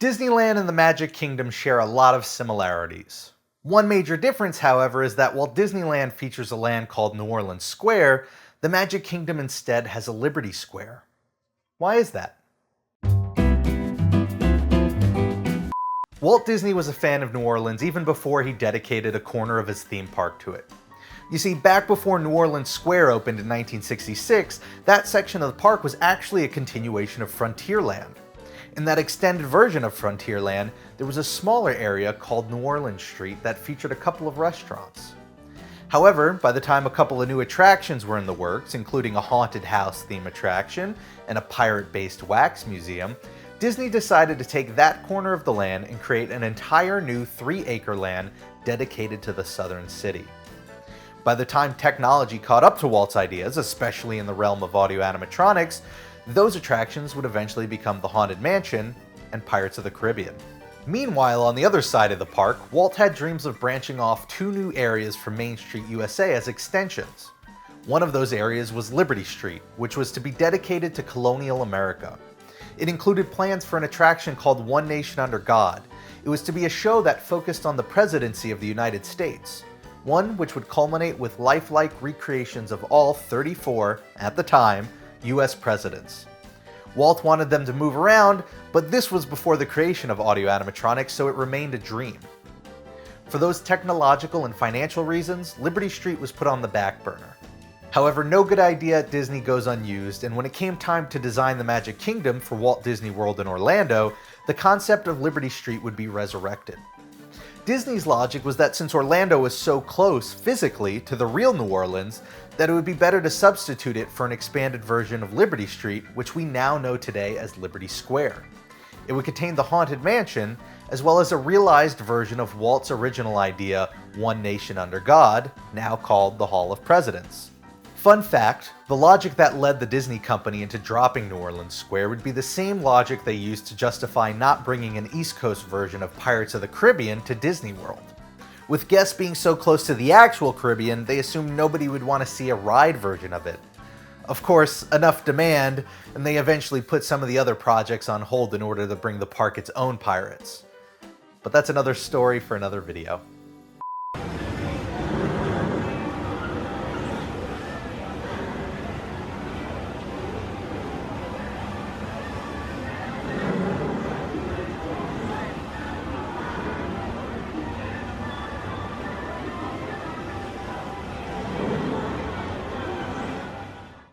Disneyland and the Magic Kingdom share a lot of similarities. One major difference, however, is that while Disneyland features a land called New Orleans Square, the Magic Kingdom instead has a Liberty Square. Why is that? Walt Disney was a fan of New Orleans even before he dedicated a corner of his theme park to it. You see, back before New Orleans Square opened in 1966, that section of the park was actually a continuation of Frontierland. In that extended version of Frontierland, there was a smaller area called New Orleans Street that featured a couple of restaurants. However, by the time a couple of new attractions were in the works, including a haunted house theme attraction and a pirate-based wax museum, Disney decided to take that corner of the land and create an entire new 3-acre land dedicated to the southern city. By the time technology caught up to Walt's ideas, especially in the realm of audio animatronics, those attractions would eventually become the Haunted Mansion and Pirates of the Caribbean. Meanwhile, on the other side of the park, Walt had dreams of branching off 2 new areas from Main Street USA as extensions. One of those areas was Liberty Street, which was to be dedicated to colonial America. It included plans for an attraction called One Nation Under God. It was to be a show that focused on the presidency of the United States, one which would culminate with lifelike recreations of all 34, at the time, US presidents. Walt wanted them to move around, but this was before the creation of audio animatronics, so it remained a dream. For those technological and financial reasons, Liberty Street was put on the back burner. However, no good idea at Disney goes unused, and when it came time to design the Magic Kingdom for Walt Disney World in Orlando, the concept of Liberty Street would be resurrected. Disney's logic was that since Orlando was so close physically to the real New Orleans, that it would be better to substitute it for an expanded version of Liberty Street, which we now know today as Liberty Square. It would contain the Haunted Mansion, as well as a realized version of Walt's original idea, One Nation Under God, now called the Hall of Presidents. Fun fact, the logic that led the Disney company into dropping New Orleans Square would be the same logic they used to justify not bringing an East Coast version of Pirates of the Caribbean to Disney World. With guests being so close to the actual Caribbean, they assumed nobody would want to see a ride version of it. Of course, enough demand, and they eventually put some of the other projects on hold in order to bring the park its own pirates. But that's another story for another video.